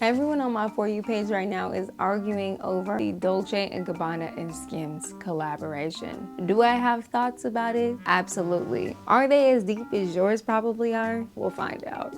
Everyone on my For You page right now is arguing over the Dolce & Gabbana and Skims collaboration. Do I have thoughts about it? Absolutely. Are they as deep as yours probably are? We'll find out.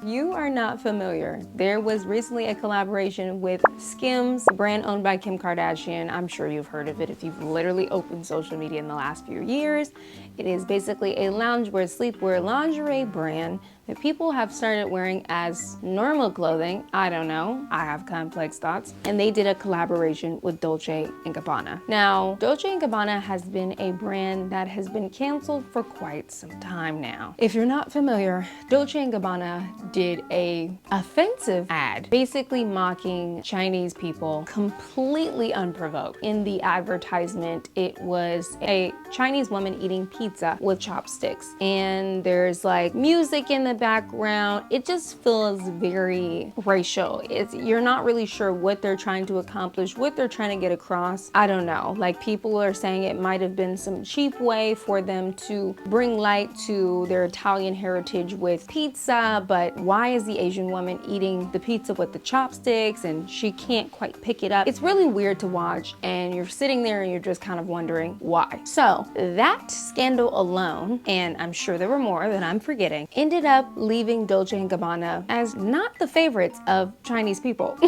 You are not familiar. There was recently a collaboration with Skims, a brand owned by Kim Kardashian. I'm sure you've heard of it if you've literally opened social media in the last few years. It is basically a loungewear, sleepwear, lingerie brand that people have started wearing as normal clothing. I don't know, I have complex thoughts. And they did a collaboration with Dolce & Gabbana. Now, Dolce & Gabbana has been a brand that has been canceled for quite some time now. If you're not familiar, Dolce & Gabbana did a offensive ad, basically mocking Chinese people completely unprovoked. In the advertisement, it was a Chinese woman eating pizza with chopsticks. And there's like music in the background. It just feels very racial. You're not really sure what they're trying to accomplish, what they're trying to get across. I don't know. Like, people are saying it might have been some cheap way for them to bring light to their Italian heritage with pizza, but why is the Asian woman eating the pizza with the chopsticks and she can't quite pick it up? It's really weird to watch, and you're sitting there and you're just kind of wondering why. So that scandal alone, and I'm sure there were more that I'm forgetting, ended up leaving Dolce & Gabbana as not the favorites of Chinese people.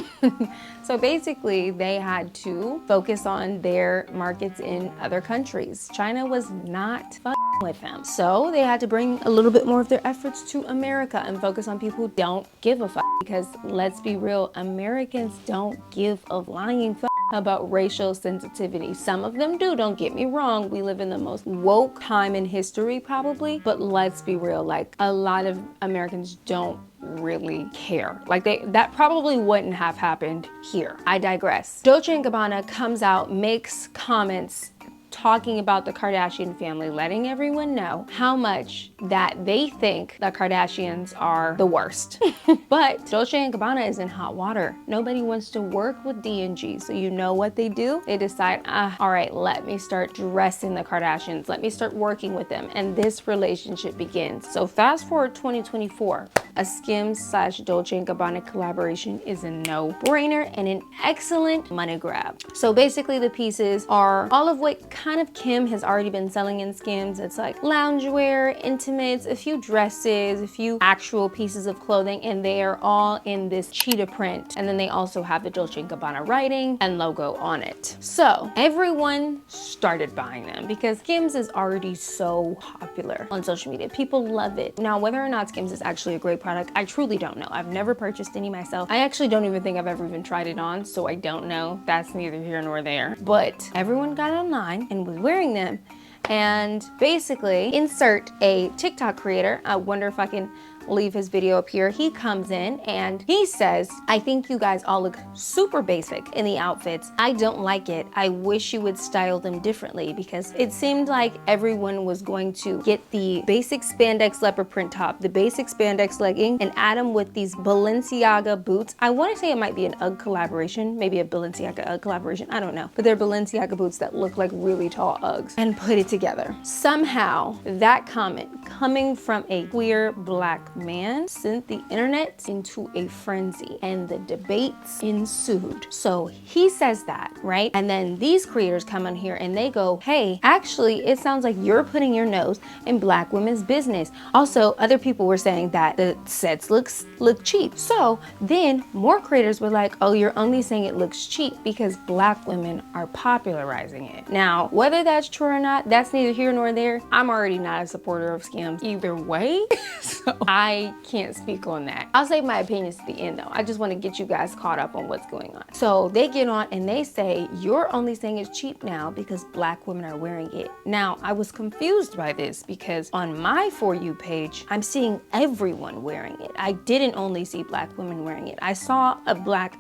So basically, they had to focus on their markets in other countries. China was not with them. So they had to bring a little bit more of their efforts to America and focus on people who don't give a fuck. Because let's be real, Americans don't give a flying fuck about racial sensitivity. Some of them do, don't get me wrong. We live in the most woke time in history probably, but let's be real, like, a lot of Americans don't really care. Like, that probably wouldn't have happened here. I digress. Dolce & Gabbana comes out, makes comments talking about the Kardashian family, letting everyone know how much that they think the Kardashians are the worst. But Dolce & Gabbana is in hot water. Nobody wants to work with D&G. So you know what they do? They decide, all right, let me start dressing the Kardashians. Let me start working with them. And this relationship begins. So fast forward 2024, a Skims/Dolce & Gabbana collaboration is a no-brainer and an excellent money grab. So basically the pieces are all of what kind of Kim has already been selling in Skims. It's like loungewear, intimates, a few dresses, a few actual pieces of clothing, and they are all in this cheetah print. And then they also have the Dolce & Gabbana writing and logo on it. So everyone started buying them because Skims is already so popular on social media. People love it. Now, whether or not Skims is actually a great product, I truly don't know. I've never purchased any myself. I actually don't even think I've ever even tried it on, so I don't know. That's neither here nor there. But everyone got online and was wearing them. And basically, insert a TikTok creator. I wonder if I can leave his video up here. He comes in and he says, I think you guys all look super basic in the outfits. I don't like it. I wish you would style them differently, because it seemed like everyone was going to get the basic spandex leopard print top, the basic spandex legging, and add them with these Balenciaga boots. I want to say it might be an UGG collaboration, maybe a Balenciaga UGG collaboration, I don't know. But they're Balenciaga boots that look like really tall Uggs, and put it together. Somehow that comment coming from a queer black man sent the internet into a frenzy, and the debates ensued. So he says that, right? And then these creators come on here and they go, hey, actually, it sounds like you're putting your nose in black women's business. Also, other people were saying that the sets look cheap. So then more creators were like, oh, you're only saying it looks cheap because black women are popularizing it. Now, whether that's true or not, that's neither here nor there. I'm already not a supporter of Skims either way. So I can't speak on that. I'll save my opinions at the end though. I just want to get you guys caught up on what's going on. So they get on and they say, you're only saying it's cheap now because black women are wearing it. Now, I was confused by this because on my For You page, I'm seeing everyone wearing it. I didn't only see black women wearing it. I saw black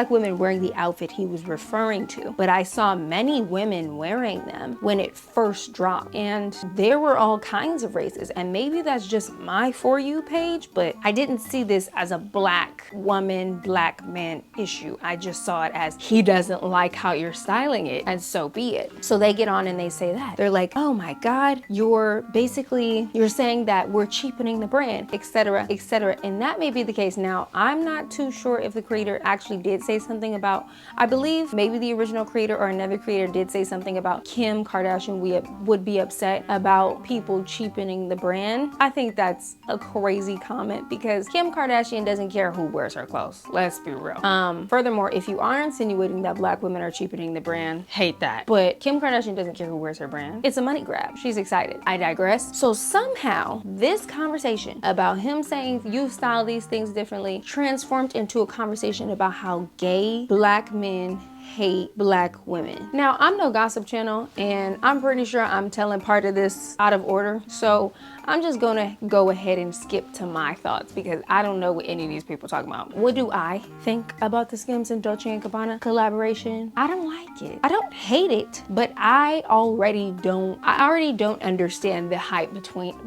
women wearing the outfit he was referring to, but I saw many women wearing them when it first dropped, and there were all kinds of races. And maybe that's just my For You You page, but I didn't see this as a black woman, black man issue. I just saw it as he doesn't like how you're styling it, and so be it. So they get on and they say that. They're like, oh my God, you're saying that we're cheapening the brand, etc., etc. And that may be the case. Now, I'm not too sure if the creator actually did say something about, I believe maybe the original creator or another creator did say something about Kim Kardashian would be upset about people cheapening the brand. I think that's a crazy comment because Kim Kardashian doesn't care who wears her clothes. Let's be real. Furthermore, if you are insinuating that black women are cheapening the brand, hate that. But Kim Kardashian doesn't care who wears her brand. It's a money grab. She's excited. I digress. So somehow this conversation about him saying you style these things differently transformed into a conversation about how gay black men hate black women. Now, I'm no gossip channel, and I'm pretty sure I'm telling part of this out of order. So I'm just gonna go ahead and skip to my thoughts because I don't know what any of these people are talking about. What do I think about the Skims and Dolce & Gabbana collaboration? I don't like it. I don't hate it, but I already don't understand the hype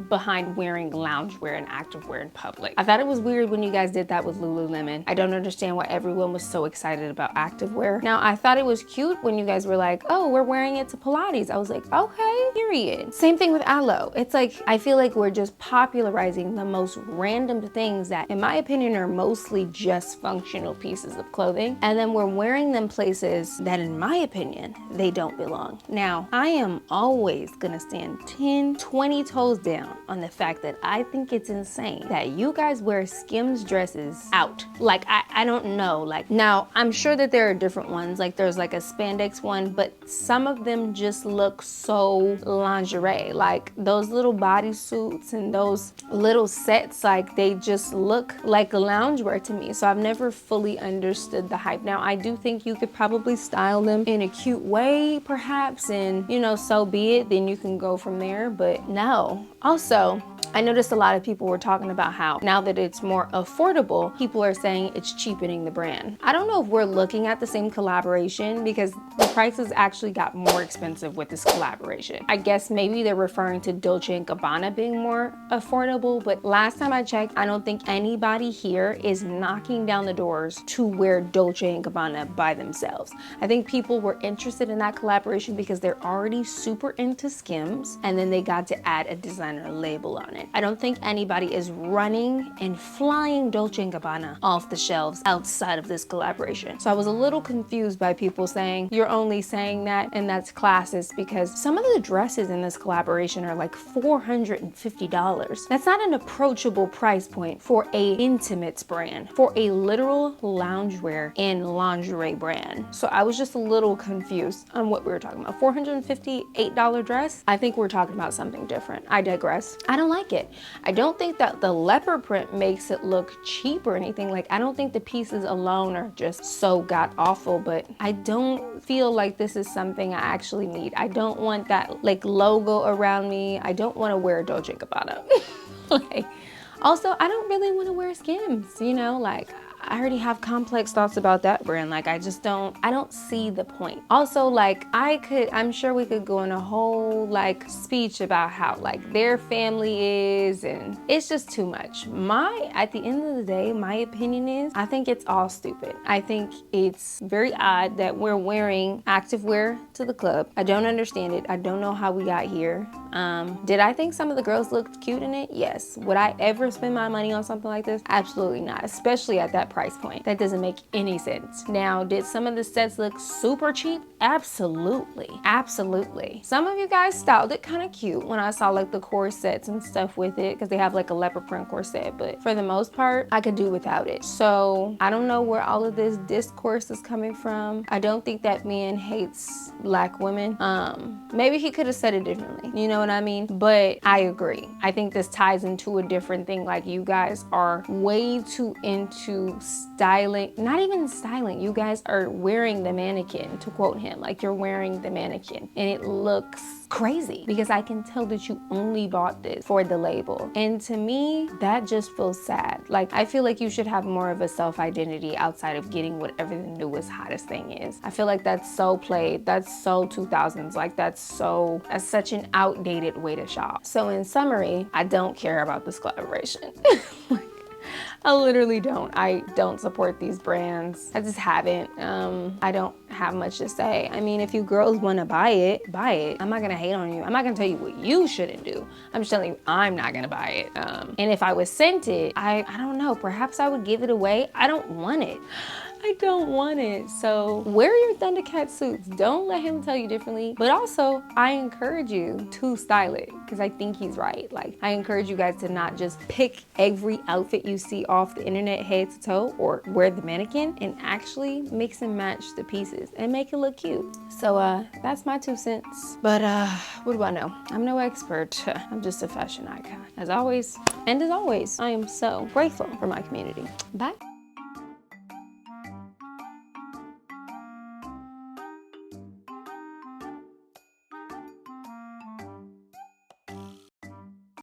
behind wearing loungewear and activewear in public. I thought it was weird when you guys did that with Lululemon. I don't understand why everyone was so excited about activewear. Now, I thought it was cute when you guys were like, oh, we're wearing it to Pilates. I was like, okay, period. Same thing with Aloe. It's like, I feel like we're just popularizing the most random things that, in my opinion, are mostly just functional pieces of clothing. And then we're wearing them places that, in my opinion, they don't belong. Now, I am always gonna stand 10, 20 toes down on the fact that I think it's insane that you guys wear Skims dresses out. Like, I don't know. Like, now, I'm sure that there are different ones. Like, there's like a spandex one, but some of them just look so lingerie. Like, those little bodysuits and those little sets, like, they just look like loungewear to me. So I've never fully understood the hype. Now, I do think you could probably style them in a cute way, perhaps, and, you know, so be it. Then you can go from there, but no. Also, I noticed a lot of people were talking about how now that it's more affordable, people are saying it's cheapening the brand. I don't know if we're looking at the same collaboration because the prices actually got more expensive with this collaboration. I guess maybe they're referring to Dolce & Gabbana being more affordable, but last time I checked, I don't think anybody here is knocking down the doors to wear Dolce & Gabbana by themselves. I think people were interested in that collaboration because they're already super into Skims, and then they got to add a designer label on it. I don't think anybody is running and flying Dolce & Gabbana off the shelves outside of this collaboration. So I was a little confused by people saying, you're only saying that and that's classist, because some of the dresses in this collaboration are like $450. That's not an approachable price point for a intimates brand, for a literal loungewear and lingerie brand. So I was just a little confused on what we were talking about. $458 dress? I think we're talking about something different. I digress. I don't like it. I don't think that the leopard print makes it look cheap or anything. Like, I don't think the pieces alone are just so god awful, but I don't feel like this is something I actually need. I don't want that like logo around me. I don't want to wear Dolce & Gabbana. Like, also, I don't really want to wear Skims, you know, like, I already have complex thoughts about that brand. Like, I don't see the point. Also, like, I'm sure we could go in a whole like speech about how like their family is, and it's just too much. At the end of the day, my opinion is, I think it's all stupid. I think it's very odd that we're wearing activewear to the club. I don't understand it. I don't know how we got here. Did I think some of the girls looked cute in it? Yes. Would I ever spend my money on something like this? Absolutely not, especially at that price point. That doesn't make any sense. Now, did some of the sets look super cheap? Absolutely. Absolutely. Some of you guys styled it kind of cute when I saw like the corsets and stuff with it, because they have like a leopard print corset, but for the most part, I could do without it. So I don't know where all of this discourse is coming from. I don't think that man hates black women. Maybe he could have said it differently. You know what I mean? But I agree. I think this ties into a different thing. Like, you guys are way too into styling, not even styling, you guys are wearing the mannequin, to quote him, like you're wearing the mannequin and it looks crazy because I can tell that you only bought this for the label. And to me, that just feels sad. Like, I feel like you should have more of a self-identity outside of getting whatever the newest hottest thing is. I feel like that's so played, that's so 2000s, like that's such an outdated way to shop. So in summary, I don't care about this collaboration. I literally don't. I don't support these brands. I just haven't. I don't have much to say. I mean, if you girls want to buy it, buy it. I'm not gonna hate on you. I'm not gonna tell you what you shouldn't do. I'm just telling you I'm not gonna buy it. And if I was sent it, I don't know, perhaps I would give it away. I don't want it. I don't want it. So wear your Thundercat suits. Don't let him tell you differently. But also, I encourage you to style it because I think he's right. Like, I encourage you guys to not just pick every outfit you see off the internet head to toe or wear the mannequin, and actually mix and match the pieces and make it look cute. So that's my 2 cents. But what do I know? I'm no expert. I'm just a fashion icon. As always, and as always, I am so grateful for my community. Bye.